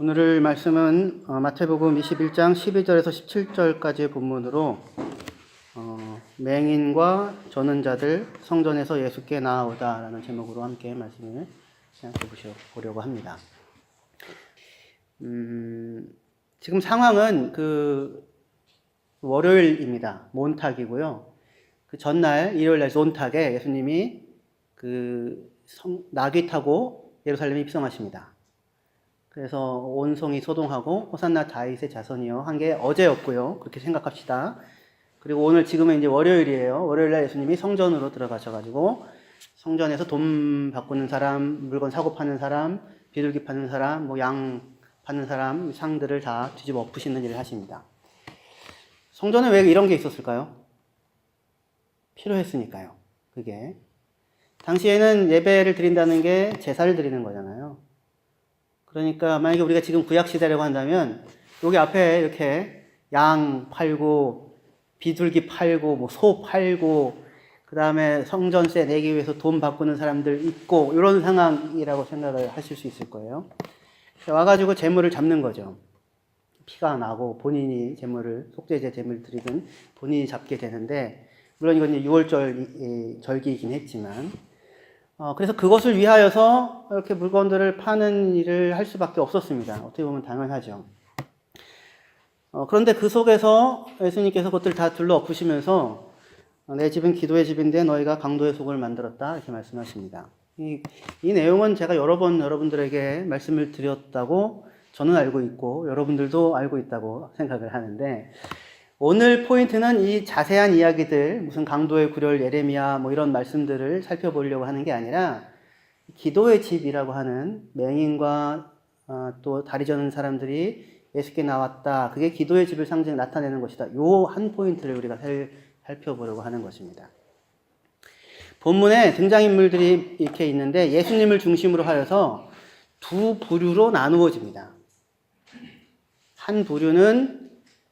오늘 말씀은 마태복음 21장 12절에서 17절까지의 본문으로 맹인과 저는 자들 성전에서 예수께 나아오다라는 제목으로 함께 말씀을 생각해 보려고 합니다. 지금 상황은 월요일입니다. 몬탁이고요. 그 전날 일요일날 논탁에 예수님이 나귀 타고 예루살렘에 입성하십니다. 그래서 온 성이 소동하고 호산나 다윗의 자손이요 한 게 어제였고요. 그렇게 생각합시다. 그리고 오늘 지금은 이제 월요일이에요. 월요일날 예수님이 성전으로 들어가셔가지고 성전에서 돈 바꾸는 사람, 물건 사고 파는 사람, 비둘기 파는 사람, 양 파는 사람, 상들을 다 뒤집어 엎으시는 일을 하십니다. 성전에 왜 이런 게 있었을까요? 필요했으니까요. 그게 당시에는 예배를 드린다는 게 제사를 드리는 거잖아요. 그러니까 만약에 우리가 지금 구약 시대라고 한다면 여기 앞에 이렇게 양 팔고 비둘기 팔고 소 팔고 그 다음에 성전세 내기 위해서 돈 바꾸는 사람들 있고 이런 상황이라고 생각을 하실 수 있을 거예요. 와가지고 재물을 잡는 거죠. 피가 나고 본인이 속죄제 재물을 드리든 본인이 잡게 되는데, 물론 이건 이제 6월절 절기이긴 했지만, 그래서 그것을 위하여서 이렇게 물건들을 파는 일을 할 수밖에 없었습니다. 어떻게 보면 당연하죠. 그런데 그 속에서 예수님께서 그것들 다 둘러 엎으시면서 내 집은 기도의 집인데 너희가 강도의 속을 만들었다 이렇게 말씀하십니다. 이 내용은 제가 여러 번 여러분들에게 말씀을 드렸다고 저는 알고 있고 여러분들도 알고 있다고 생각을 하는데, 오늘 포인트는 이 자세한 이야기들, 무슨 강도의 구렬, 예레미야 이런 말씀들을 살펴보려고 하는 게 아니라 기도의 집이라고 하는 맹인과 또 다리 저는 사람들이 예수께 나왔다. 그게 기도의 집을 나타내는 것이다. 요 한 포인트를 우리가 살펴보려고 하는 것입니다. 본문에 등장인물들이 이렇게 있는데 예수님을 중심으로 하여서 두 부류로 나누어집니다. 한 부류는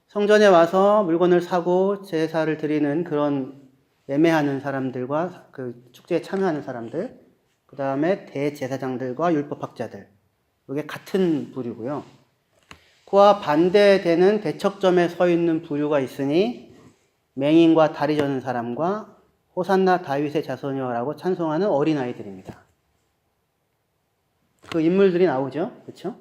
성전에 와서 물건을 사고 제사를 드리는 그런 예매하는 사람들과 그 축제에 참여하는 사람들, 그 다음에 대제사장들과 율법학자들, 이게 같은 부류고요. 그와 반대되는 대척점에 서 있는 부류가 있으니 맹인과 다리 저는 사람과 호산나 다윗의 자손이여라고 찬송하는 어린아이들입니다. 그 인물들이 나오죠. 그렇죠?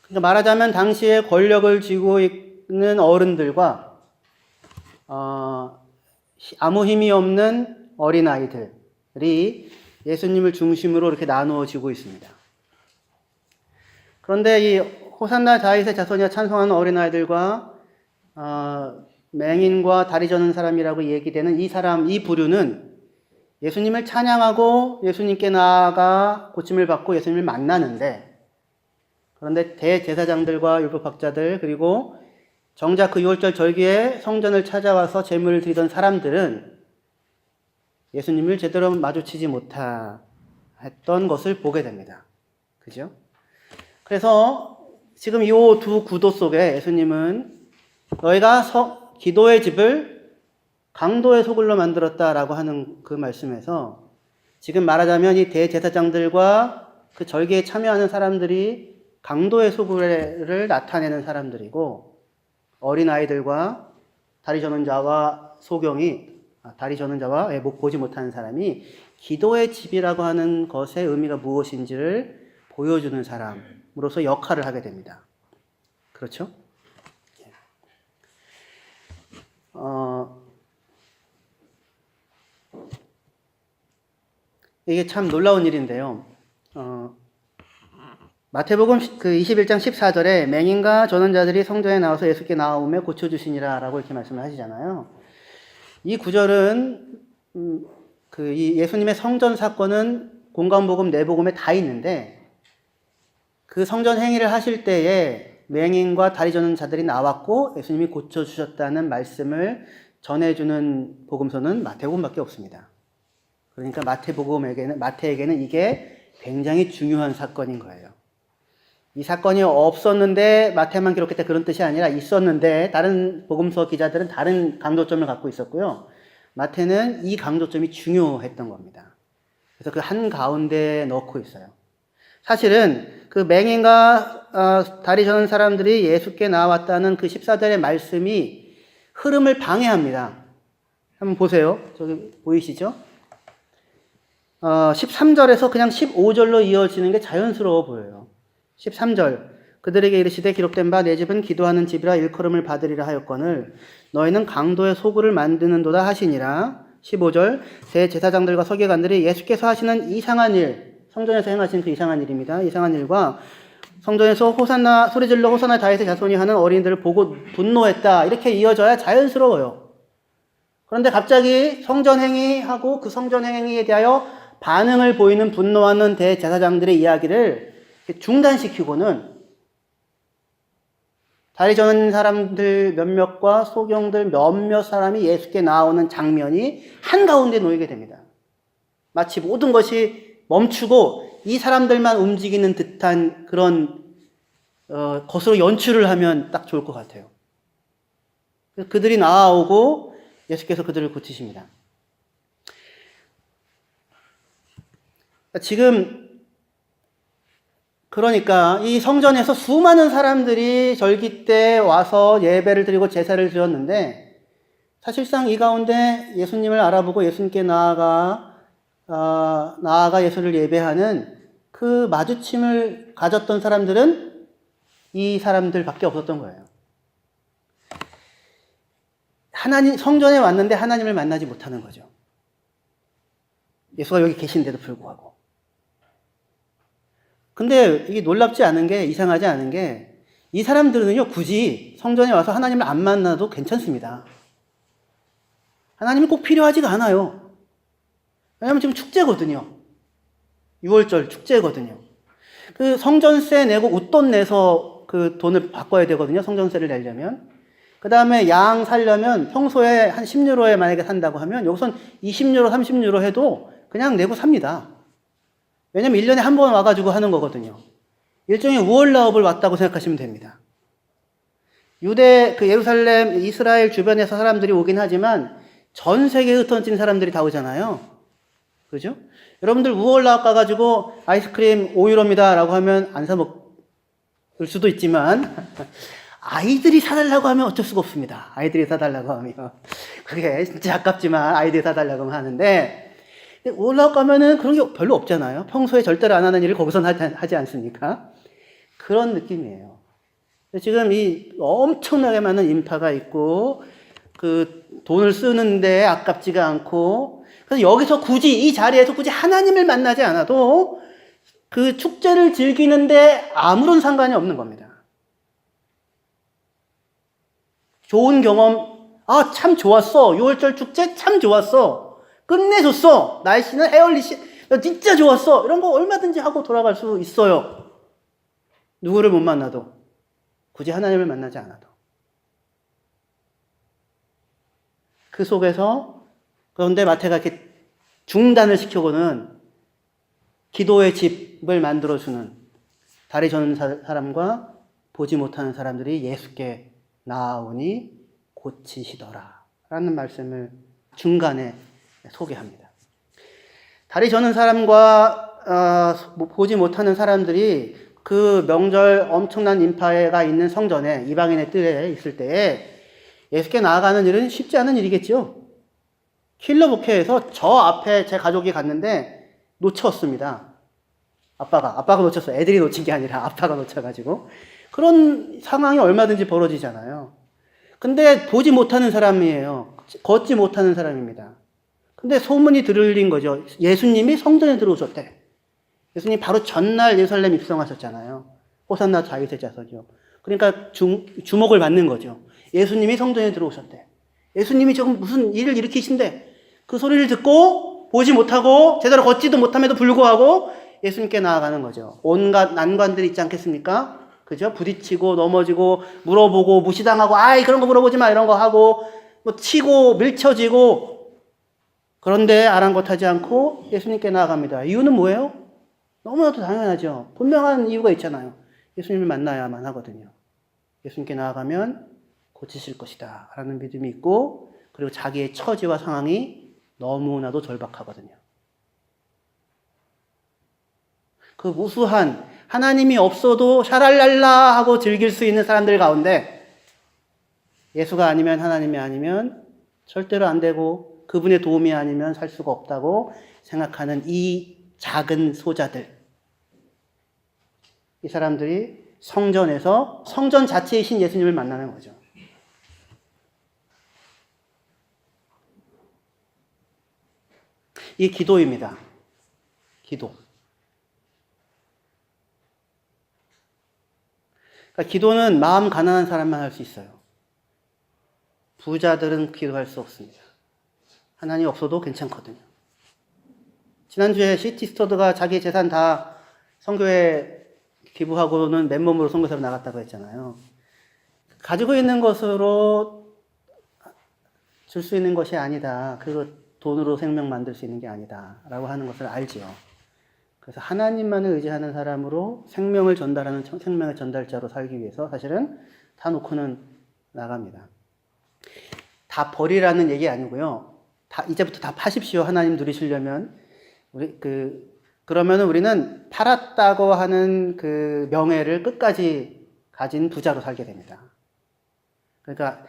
그러니까 말하자면 당시에 권력을 쥐고 있는 어른들과 아무 힘이 없는 어린아이들이 예수님을 중심으로 이렇게 나누어지고 있습니다. 그런데 이 호산나 다윗의 자손이여 찬송하는 어린아이들과 맹인과 다리 저는 사람이라고 얘기되는 이 부류는 예수님을 찬양하고 예수님께 나아가 고침을 받고 예수님을 만나는데, 그런데 대제사장들과 율법학자들 그리고 정작 그 6월절 절기에 성전을 찾아와서 제물을 드리던 사람들은 예수님을 제대로 마주치지 못했던 것을 보게 됩니다. 그죠? 그래서 지금 이 두 구도 속에 예수님은 너희가 기도의 집을 강도의 소굴로 만들었다라고 하는 그 말씀에서 지금 말하자면 이 대제사장들과 그 절기에 참여하는 사람들이 강도의 소굴을 나타내는 사람들이고, 어린아이들과 다리 저는 자와 다리 저는 자와 보지 못하는 사람이 기도의 집이라고 하는 것의 의미가 무엇인지를 보여주는 사람으로서 역할을 하게 됩니다. 그렇죠? 이게 참 놀라운 일인데요. 마태복음 21장 14절에 맹인과 저는 자들이 성전에 나와서 예수께 나오며 고쳐주시니라 라고 이렇게 말씀을 하시잖아요. 이 구절은 이 예수님의 성전 사건은 공관복음, 내복음에 다 있는데, 그 성전 행위를 하실 때에 맹인과 다리 저는 자들이 나왔고 예수님이 고쳐주셨다는 말씀을 전해주는 복음서는 마태복음밖에 없습니다. 그러니까 마태에게는 이게 굉장히 중요한 사건인 거예요. 이 사건이 없었는데 마태만 기록했다 그런 뜻이 아니라 있었는데 다른 복음서 기자들은 다른 강조점을 갖고 있었고요. 마태는 이 강조점이 중요했던 겁니다. 그래서 그 한가운데 넣고 있어요. 사실은 그 맹인과 다리 저는 사람들이 예수께 나왔다는 그 14절의 말씀이 흐름을 방해합니다. 한번 보세요. 저기 보이시죠? 13절에서 그냥 15절로 이어지는 게 자연스러워 보여요. 13절 그들에게 이르시되 기록된 바 내 집은 기도하는 집이라 일컬음을 받으리라 하였거늘 너희는 강도의 소굴을 만드는도다 하시니라. 15절 새 제사장들과 서기관들이 예수께서 하시는 이상한 일, 성전에서 행하신 그 이상한 일입니다. 이상한 일과 성전에서 호산나 소리질러 호산나 다윗의 자손이 하는 어린이들을 보고 분노했다. 이렇게 이어져야 자연스러워요. 그런데 갑자기 성전 행위하고 그 성전 행위에 대하여 반응을 보이는 분노하는 대제사장들의 이야기를 중단시키고는 다리 저는 사람들 몇몇과 소경들 몇몇 사람이 예수께 나오는 장면이 한가운데 놓이게 됩니다. 마치 모든 것이 멈추고 이 사람들만 움직이는 듯한 그런 것으로 연출을 하면 딱 좋을 것 같아요. 그들이 나아오고 예수께서 그들을 고치십니다. 지금 그러니까 이 성전에서 수많은 사람들이 절기 때 와서 예배를 드리고 제사를 드렸는데 사실상 이 가운데 예수님을 알아보고 예수님께 나아가 예수를 예배하는 그 마주침을 가졌던 사람들은 이 사람들밖에 없었던 거예요. 성전에 왔는데 하나님을 만나지 못하는 거죠. 예수가 여기 계신데도 불구하고. 근데 이게 놀랍지 않은 게, 이상하지 않은 게, 이 사람들은요, 굳이 성전에 와서 하나님을 안 만나도 괜찮습니다. 하나님이 꼭 필요하지가 않아요. 왜냐면 지금 축제거든요. 6월절 축제거든요. 그 성전세 내고 웃돈 내서 그 돈을 바꿔야 되거든요. 성전세를 내려면. 그 다음에 양 살려면 평소에 한 10유로에 만약에 산다고 하면 여기선 20유로, 30유로 해도 그냥 내고 삽니다. 왜냐면 1년에 한 번 와가지고 하는 거거든요. 일종의 우월라업을 왔다고 생각하시면 됩니다. 예루살렘, 이스라엘 주변에서 사람들이 오긴 하지만 전 세계에 흩어진 사람들이 다 오잖아요. 그죠? 여러분들 우월라업 가가지고 아이스크림 5유로입니다 라고 하면 안 사 먹을 수도 있지만 아이들이 사달라고 하면 어쩔 수가 없습니다. 아이들이 사달라고 하면. 그게 진짜 아깝지만 아이들이 사달라고 하면 하는데 올라가면은 그런 게 별로 없잖아요. 평소에 절대로 안 하는 일을 거기서 하지 않습니까? 그런 느낌이에요. 지금 이 엄청나게 많은 인파가 있고, 그 돈을 쓰는데 아깝지가 않고, 그래서 여기서 이 자리에서 굳이 하나님을 만나지 않아도 그 축제를 즐기는데 아무런 상관이 없는 겁니다. 좋은 경험, 참 좋았어. 6월절 축제 참 좋았어. 끝내줬어. 날씨는 헤얼리시, 진짜 좋았어. 이런 거 얼마든지 하고 돌아갈 수 있어요. 누구를 못 만나도. 굳이 하나님을 만나지 않아도. 그 속에서, 그런데 마태가 이렇게 중단을 시켜고는 기도의 집을 만들어주는 다리 저는 사람과 보지 못하는 사람들이 예수께 나아오니 고치시더라. 라는 말씀을 중간에 소개합니다. 다리 저는 사람과 보지 못하는 사람들이 그 명절 엄청난 인파가 있는 성전에 이방인의 뜰에 있을 때에 예수께 나아가는 일은 쉽지 않은 일이겠죠. 킬러 목회에서 저 앞에 제 가족이 갔는데 놓쳤습니다. 아빠가 놓쳤어요. 애들이 놓친 게 아니라 아빠가 놓쳐가지고. 그런 상황이 얼마든지 벌어지잖아요. 근데 보지 못하는 사람이에요. 걷지 못하는 사람입니다. 근데 소문이 들린 거죠. 예수님이 성전에 들어오셨대. 예수님 바로 전날 예루살렘 입성하셨잖아요. 호산나 다윗의 자손이요. 그러니까 주목을 받는 거죠. 예수님이 성전에 들어오셨대. 예수님이 지금 무슨 일을 일으키신대. 그 소리를 듣고 보지 못하고 제대로 걷지도 못함에도 불구하고 예수님께 나아가는 거죠. 온갖 난관들이 있지 않겠습니까? 그죠? 부딪히고 넘어지고 물어보고 무시당하고 그런 거 물어보지 마 이런 거 하고 뭐 치고 밀쳐지고 그런데 아랑곳하지 않고 예수님께 나아갑니다. 이유는 뭐예요? 너무나도 당연하죠. 분명한 이유가 있잖아요. 예수님을 만나야만 하거든요. 예수님께 나아가면 고치실 것이다 라는 믿음이 있고 그리고 자기의 처지와 상황이 너무나도 절박하거든요. 그 무수한 하나님이 없어도 샤랄랄라 하고 즐길 수 있는 사람들 가운데 예수가 아니면, 하나님이 아니면 절대로 안 되고 그분의 도움이 아니면 살 수가 없다고 생각하는 이 작은 소자들, 이 사람들이 성전에서 성전 자체이신 예수님을 만나는 거죠. 이 기도입니다. 기도. 그러니까 기도는 마음 가난한 사람만 할 수 있어요. 부자들은 기도할 수 없습니다. 하나님 없어도 괜찮거든요. 지난주에 시티스터드가 자기 재산 다 선교에 기부하고는 맨몸으로 선교사로 나갔다고 했잖아요. 가지고 있는 것으로 줄 수 있는 것이 아니다. 그거 돈으로 생명 만들 수 있는 게 아니다. 라고 하는 것을 알지요. 그래서 하나님만을 의지하는 사람으로 생명을 전달하는 생명의 전달자로 살기 위해서 사실은 다 놓고는 나갑니다. 다 버리라는 얘기 아니고요. 이제부터 다 파십시오. 하나님 누리시려면. 그러면 우리는 팔았다고 하는 그 명예를 끝까지 가진 부자로 살게 됩니다. 그러니까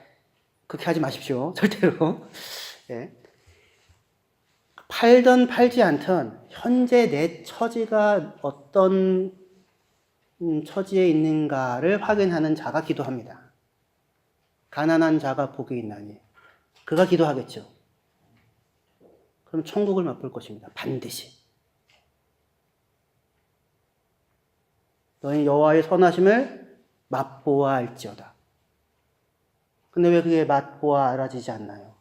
그렇게 하지 마십시오. 절대로. 예. 팔든 팔지 않든 현재 내 처지가 어떤 처지에 있는가를 확인하는 자가 기도합니다. 가난한 자가 복이 있나니 그가 기도하겠죠. 그럼 천국을 맛볼 것입니다. 반드시. 너희 여호와의 선하심을 맛보아 알지어다. 근데 왜 그게 맛보아 알아지지 않나요?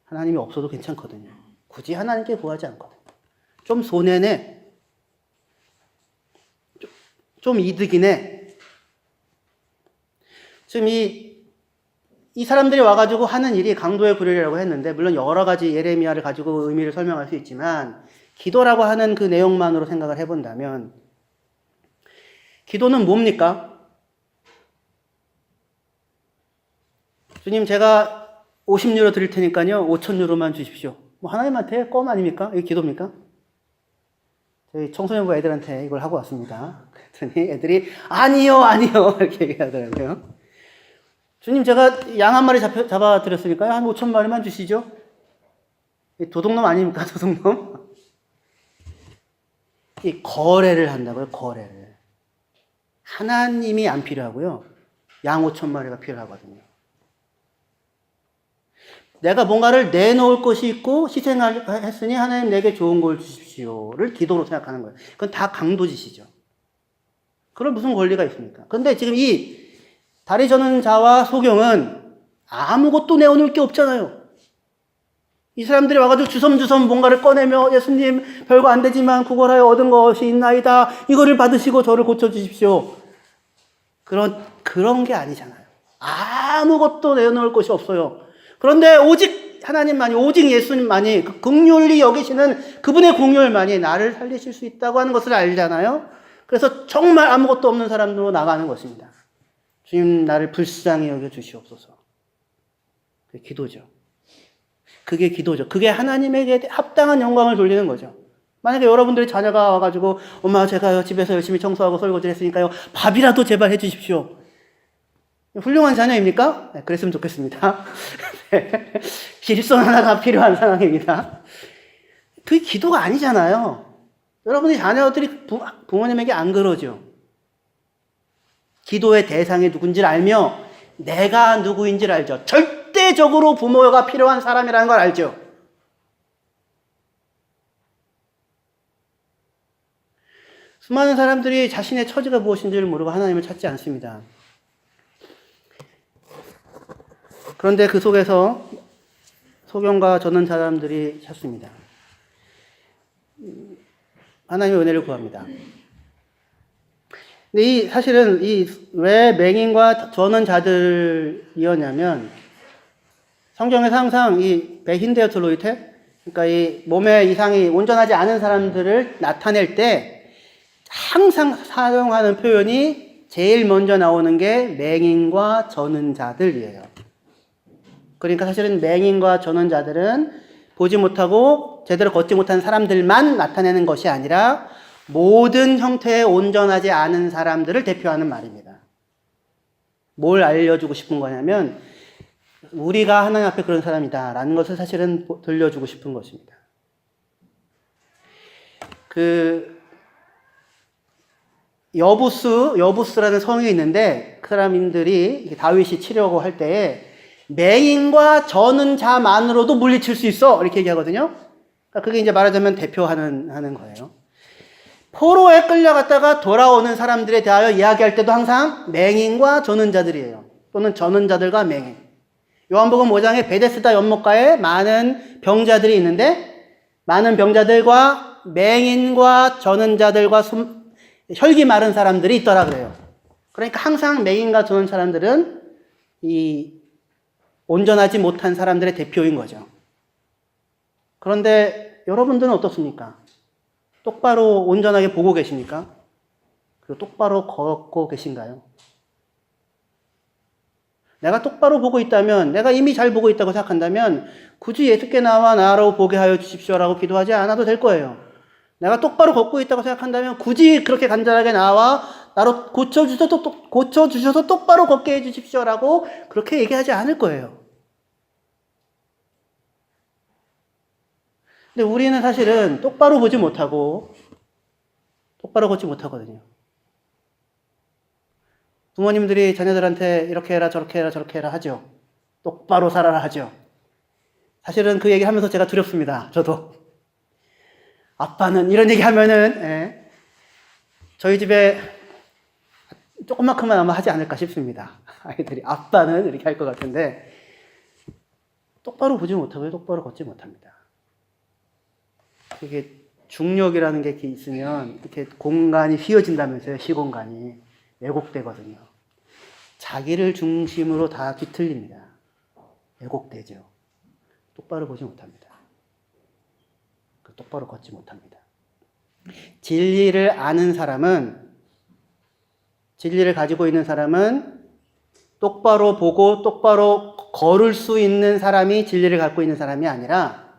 하나님이 없어도 괜찮거든요. 굳이 하나님께 구하지 않거든요. 좀 손해네. 좀 이득이네. 지금 이 사람들이 와가지고 하는 일이 강도의 불의라고 했는데, 물론 여러 가지 예레미야를 가지고 의미를 설명할 수 있지만, 기도라고 하는 그 내용만으로 생각을 해본다면, 기도는 뭡니까? 주님, 제가 50유로 드릴 테니까요, 5,000유로만 주십시오. 뭐 하나님한테 껌 아닙니까? 이게 기도입니까? 저희 청소년부 애들한테 이걸 하고 왔습니다. 그랬더니 애들이 아니요 이렇게 얘기하더라고요. 주님, 제가 양 한 마리 잡아드렸으니까요, 한 5,000마리만 주시죠. 도둑놈 아닙니까? 도둑놈? 이 거래를 한다고요. 거래를. 하나님이 안 필요하고요, 양 5,000마리가 필요하거든요. 내가 뭔가를 내놓을 것이 있고 희생했으니 하나님 내게 좋은 걸 주십시오를 기도로 생각하는 거예요. 그건 다 강도짓이죠. 그럴 무슨 권리가 있습니까? 그런데 지금 이 다리 저는 자와 소경은 아무것도 내어놓을 게 없잖아요. 이 사람들이 와가지고 주섬주섬 뭔가를 꺼내며 예수님 별거 안 되지만 구걸하여 얻은 것이 있나이다. 이거를 받으시고 저를 고쳐주십시오. 그런 게 아니잖아요. 아무것도 내어놓을 것이 없어요. 그런데 오직 하나님만이, 오직 예수님만이, 그 긍휼히 여기시는 그분의 긍휼만이 나를 살리실 수 있다고 하는 것을 알잖아요. 그래서 정말 아무것도 없는 사람으로 나가는 것입니다. 주님, 나를 불쌍히 여겨 주시옵소서. 그게 기도죠. 그게 기도죠. 그게 하나님에게 합당한 영광을 돌리는 거죠. 만약에 여러분들의 자녀가 와가지고 엄마, 제가 집에서 열심히 청소하고 설거지를 했으니까요, 밥이라도 제발 해주십시오. 훌륭한 자녀입니까? 네, 그랬으면 좋겠습니다. 실손 하나가 필요한 상황입니다. 그게 기도가 아니잖아요. 여러분의 자녀들이 부모님에게 안 그러죠. 기도의 대상이 누군지를 알며 내가 누구인지를 알죠. 절대적으로 부모가 필요한 사람이라는 걸 알죠. 수많은 사람들이 자신의 처지가 무엇인지를 모르고 하나님을 찾지 않습니다. 그런데 그 속에서 소경과 저는 사람들이 찾습니다. 하나님의 은혜를 구합니다. 근데 사실은 왜 맹인과 저는 자들이었냐면, 성경에서 항상 이 베힌데어틀로이테, 그러니까 이 몸에 이상이 온전하지 않은 사람들을 나타낼 때 항상 사용하는 표현이 제일 먼저 나오는 게 맹인과 저는 자들이에요. 그러니까 사실은 맹인과 저는 자들은 보지 못하고 제대로 걷지 못한 사람들만 나타내는 것이 아니라 모든 형태에 온전하지 않은 사람들을 대표하는 말입니다. 뭘 알려주고 싶은 거냐면 우리가 하나님 앞에 그런 사람이다 라는 것을 사실은 들려주고 싶은 것입니다. 여부스라는 성이 있는데 그 사람들이 다윗이 치려고 할 때에 맹인과 저는 자만으로도 물리칠 수 있어 이렇게 얘기하거든요. 그러니까 그게 이제 말하자면 대표하는 거예요. 포로에 끌려갔다가 돌아오는 사람들에 대하여 이야기할 때도 항상 맹인과 전은자들이에요. 또는 전은자들과 맹인. 요한복음 5장에 베데스다 연못가에 많은 병자들이 있는데 많은 병자들과 맹인과 전은자들과 혈기 마른 사람들이 있더라 그래요. 그러니까 항상 맹인과 전은 사람들은 이 온전하지 못한 사람들의 대표인 거죠. 그런데 여러분들은 어떻습니까? 똑바로 온전하게 보고 계십니까? 그리고 똑바로 걷고 계신가요? 내가 똑바로 보고 있다면, 내가 이미 잘 보고 있다고 생각한다면 굳이 예수께 나와 나로 보게 하여 주십시오라고 기도하지 않아도 될 거예요. 내가 똑바로 걷고 있다고 생각한다면 굳이 그렇게 간절하게 나와 나로 고쳐주셔서 똑바로 걷게 해주십시오라고 그렇게 얘기하지 않을 거예요. 근데 우리는 사실은 똑바로 보지 못하고 똑바로 걷지 못하거든요. 부모님들이 자녀들한테 이렇게 해라 저렇게 해라 저렇게 해라 하죠. 똑바로 살아라 하죠. 사실은 그 얘기하면서 제가 두렵습니다. 저도. 아빠는 이런 얘기하면은 저희 집에 조금만큼만 아마 하지 않을까 싶습니다. 아이들이 아빠는 이렇게 할 것 같은데 똑바로 보지 못하고요. 똑바로 걷지 못합니다. 이게 중력이라는 게 이렇게 있으면 이렇게 공간이 휘어진다면서요. 시공간이 왜곡되거든요. 자기를 중심으로 다 뒤틀립니다. 왜곡되죠. 똑바로 보지 못합니다. 똑바로 걷지 못합니다. 진리를 아는 사람은, 진리를 가지고 있는 사람은 똑바로 보고 똑바로 걸을 수 있는 사람이 진리를 갖고 있는 사람이 아니라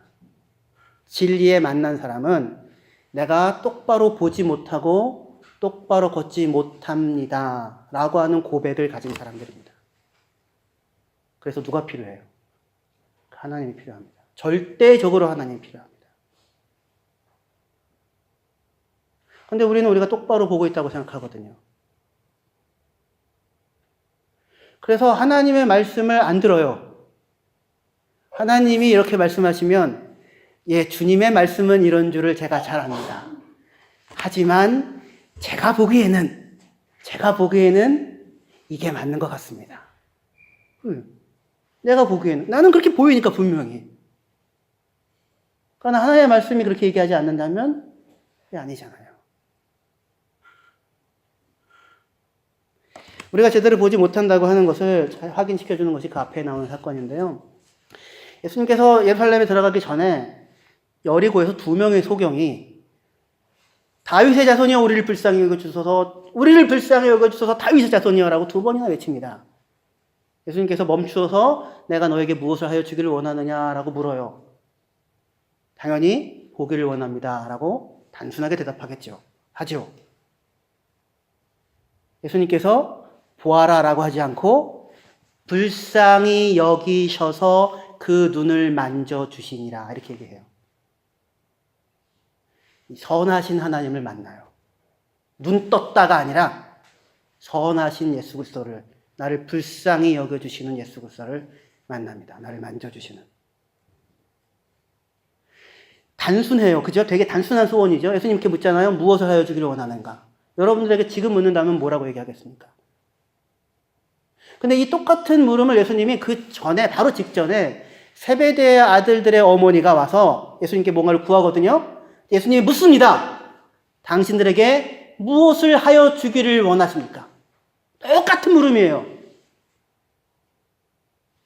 진리에 만난 사람은 내가 똑바로 보지 못하고 똑바로 걷지 못합니다 라고 하는 고백을 가진 사람들입니다. 그래서 누가 필요해요? 하나님이 필요합니다. 절대적으로 하나님이 필요합니다. 근데 우리가 똑바로 보고 있다고 생각하거든요. 그래서 하나님의 말씀을 안 들어요. 하나님이 이렇게 말씀하시면 주님의 말씀은 이런 줄을 제가 잘 압니다. 하지만 제가 보기에는 이게 맞는 것 같습니다. 내가 보기에는 나는 그렇게 보이니까 분명히. 그러나 하나님의 말씀이 그렇게 얘기하지 않는다면 그게 아니잖아요. 우리가 제대로 보지 못한다고 하는 것을 잘 확인시켜주는 것이 그 앞에 나오는 사건인데요. 예수님께서 예루살렘에 들어가기 전에 여리고에서 2명의 소경이 다윗의 자손이여 우리를 불쌍히 여겨주소서 다윗의 자손이여 라고 2번이나 외칩니다. 예수님께서 멈추어서 내가 너에게 무엇을 하여 주기를 원하느냐라고 물어요. 당연히 보기를 원합니다 라고 단순하게 대답하겠죠. 하죠. 예수님께서 보아라 라고 하지 않고 불쌍히 여기셔서 그 눈을 만져주시니라 이렇게 얘기해요. 선하신 하나님을 만나요. 눈 떴다가 아니라 선하신 예수 그리스도를, 나를 불쌍히 여겨주시는 예수 그리스도를 만납니다. 나를 만져주시는. 단순해요. 그죠? 되게 단순한 소원이죠. 예수님께 묻잖아요. 무엇을 하여 주기를 원하는가? 여러분들에게 지금 묻는다면 뭐라고 얘기하겠습니까? 근데 이 똑같은 물음을 예수님이 그 전에, 바로 직전에 세베대의 아들들의 어머니가 와서 예수님께 뭔가를 구하거든요. 예수님이 묻습니다. 당신들에게 무엇을 하여 주기를 원하십니까? 똑같은 물음이에요.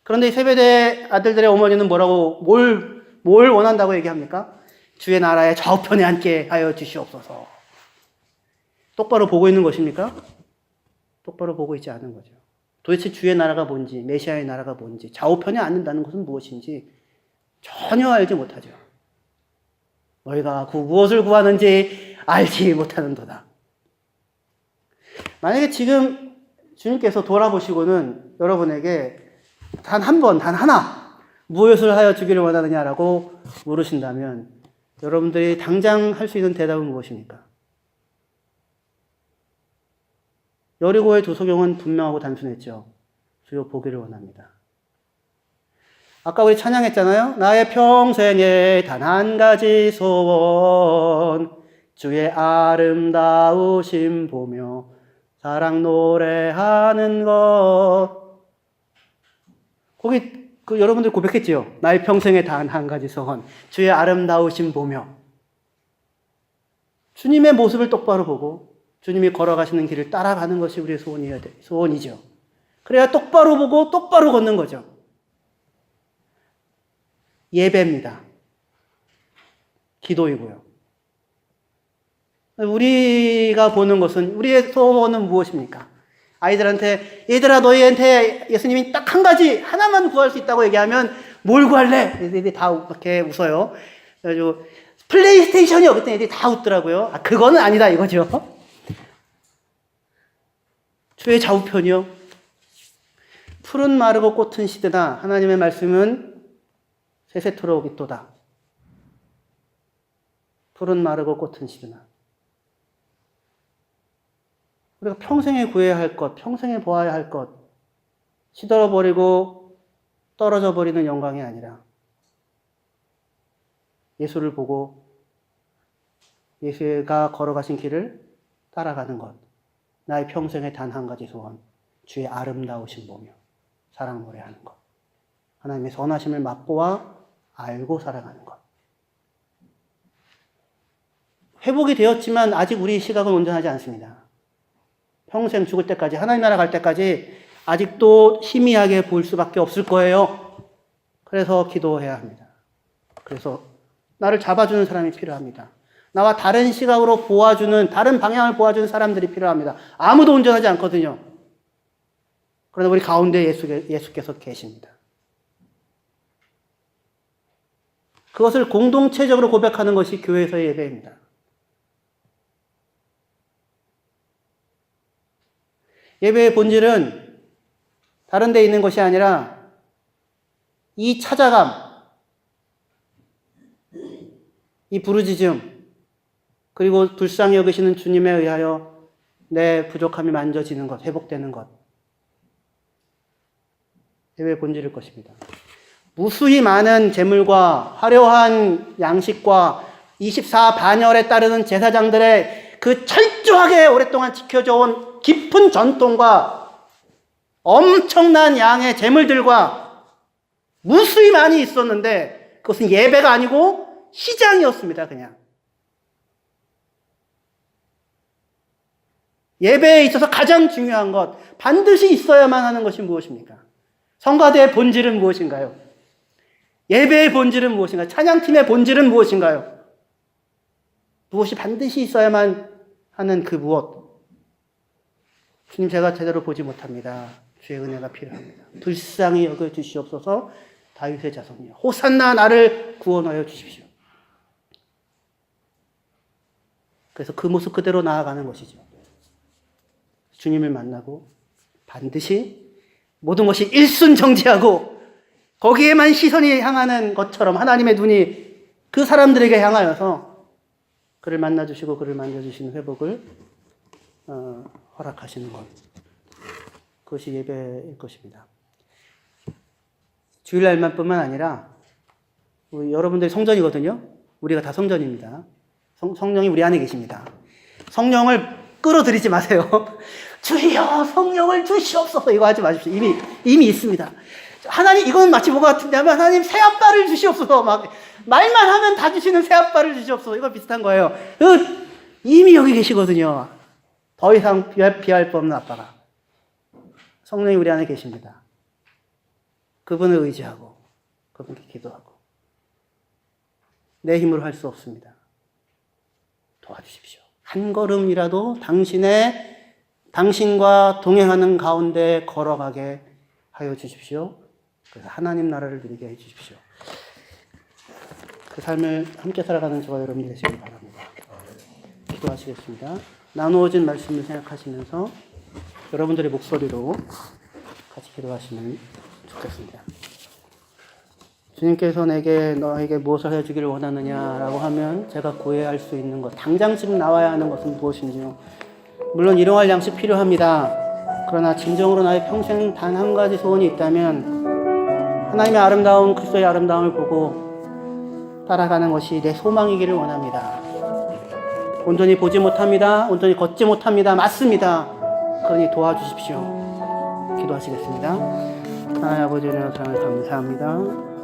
그런데 세베대의 아들들의 어머니는 뭘 원한다고 얘기합니까? 주의 나라의 좌우편에 앉게 하여 주시옵소서. 똑바로 보고 있는 것입니까? 똑바로 보고 있지 않은 거죠. 도대체 주의 나라가 뭔지, 메시아의 나라가 뭔지, 좌우편에 앉는다는 것은 무엇인지 전혀 알지 못하죠. 너희가 무엇을 구하는지 알지 못하는도다. 만약에 지금 주님께서 돌아보시고는 여러분에게 단 한 번, 단 하나 무엇을 하여 주기를 원하느냐라고 물으신다면 여러분들이 당장 할 수 있는 대답은 무엇입니까? 여리고의 도소경은 분명하고 단순했죠. 주여 보기를 원합니다. 아까 우리 찬양했잖아요. 나의 평생에 단 한 가지 소원 주의 아름다우심 보며 사랑 노래하는 것. 거기 여러분들 고백했지요. 나의 평생에 단 한 가지 소원 주의 아름다우심 보며. 주님의 모습을 똑바로 보고 주님이 걸어가시는 길을 따라가는 것이 우리의 소원이죠. 그래야 똑바로 보고 똑바로 걷는 거죠. 예배입니다. 기도이고요. 우리가 보는 것은, 우리의 소원은 무엇입니까? 아이들한테, 얘들아, 너희한테 예수님이 딱 한 가지, 하나만 구할 수 있다고 얘기하면, 뭘 구할래? 애들이 다 이렇게 웃어요. 그래가지고, 플레이스테이션이요. 그때 애들이 다 웃더라고요. 아, 그거는 아니다, 이거죠. 주의 좌우편이요. 푸른 마르고 꽃은 시드나 하나님의 말씀은 세세토록 있도다. 푸른 마르고 꽃은 시드나. 우리가 평생에 구해야 할 것, 평생에 보아야 할 것, 시들어버리고 떨어져 버리는 영광이 아니라 예수를 보고 예수가 걸어가신 길을 따라가는 것. 나의 평생에 단 한 가지 소원, 주의 아름다우심 보며 사랑 노래하는 것. 하나님의 선하심을 맛보아 알고 살아가는 것. 회복이 되었지만 아직 우리 시각은 온전하지 않습니다. 평생 죽을 때까지, 하나님 나라 갈 때까지 아직도 희미하게 볼 수밖에 없을 거예요. 그래서 기도해야 합니다. 그래서 나를 잡아주는 사람이 필요합니다. 나와 다른 시각으로 보아주는, 다른 방향을 보아주는 사람들이 필요합니다. 아무도 온전하지 않거든요. 그러나 우리 가운데 예수께서 계십니다. 그것을 공동체적으로 고백하는 것이 교회에서의 예배입니다. 예배의 본질은 다른 데 있는 것이 아니라 이 찾아감, 이 부르짖음, 그리고 불쌍히 여기시는 주님에 의하여 내 부족함이 만져지는 것, 회복되는 것. 예배의 본질일 것입니다. 무수히 많은 재물과 화려한 양식과 24반열에 따르는 제사장들의 그 철저하게 오랫동안 지켜져 온 깊은 전통과 엄청난 양의 재물들과 무수히 많이 있었는데 그것은 예배가 아니고 시장이었습니다. 그냥. 예배에 있어서 가장 중요한 것, 반드시 있어야만 하는 것이 무엇입니까? 성가대의 본질은 무엇인가요? 예배의 본질은 무엇인가요? 찬양팀의 본질은 무엇인가요? 무엇이 반드시 있어야만 하는 그 무엇? 주님, 제가 제대로 보지 못합니다. 주의 은혜가 필요합니다. 불쌍히 여겨주시옵소서. 다윗의 자손이여, 호산나 나를 구원하여 주십시오. 그래서 그 모습 그대로 나아가는 것이죠. 주님을 만나고 반드시 모든 것이 일순정지하고 거기에만 시선이 향하는 것처럼 하나님의 눈이 그 사람들에게 향하여서 그를 만나주시고 그를 만져주시는 회복을 허락하시는 것. 그것이 예배일 것입니다. 주일날만 뿐만 아니라 여러분들이 성전이거든요. 우리가 다 성전입니다. 성령이 우리 안에 계십니다. 성령을 끌어들이지 마세요. 주여 성령을 주시옵소서 이거 하지 마십시오. 이미 있습니다. 하나님, 이건 마치 뭐가 같으냐면 하나님 새아빠를 주시옵소서, 막 말만 하면 다 주시는 새아빠를 주시옵소서, 이거 비슷한 거예요. 이미 여기 계시거든요. 더 이상 비할 법 없는 아빠가. 성령이 우리 안에 계십니다. 그분을 의지하고 그분께 기도하고. 내 힘으로 할 수 없습니다. 도와주십시오. 한 걸음이라도 당신과 동행하는 가운데 걸어가게 하여 주십시오. 그래서 하나님 나라를 누리게 해 주십시오. 그 삶을 함께 살아가는 저와 여러분이 되시길 바랍니다. 기도하시겠습니다. 나누어진 말씀을 생각하시면서 여러분들의 목소리로 같이 기도하시면 좋겠습니다. 주님께서 너에게 무엇을 해주기를 원하느냐라고 하면 제가 구해야 할 수 있는 것, 당장 지금 나와야 하는 것은 무엇인지요? 물론 일용할 양식 필요합니다. 그러나 진정으로 나의 평생 단 한 가지 소원이 있다면 하나님의 아름다운 그리스도의 아름다움을 보고 따라가는 것이 내 소망이기를 원합니다. 온전히 보지 못합니다. 온전히 걷지 못합니다. 맞습니다. 그러니 도와주십시오. 기도하시겠습니다. 하나님 아버지 은혜와 사랑을 감사합니다.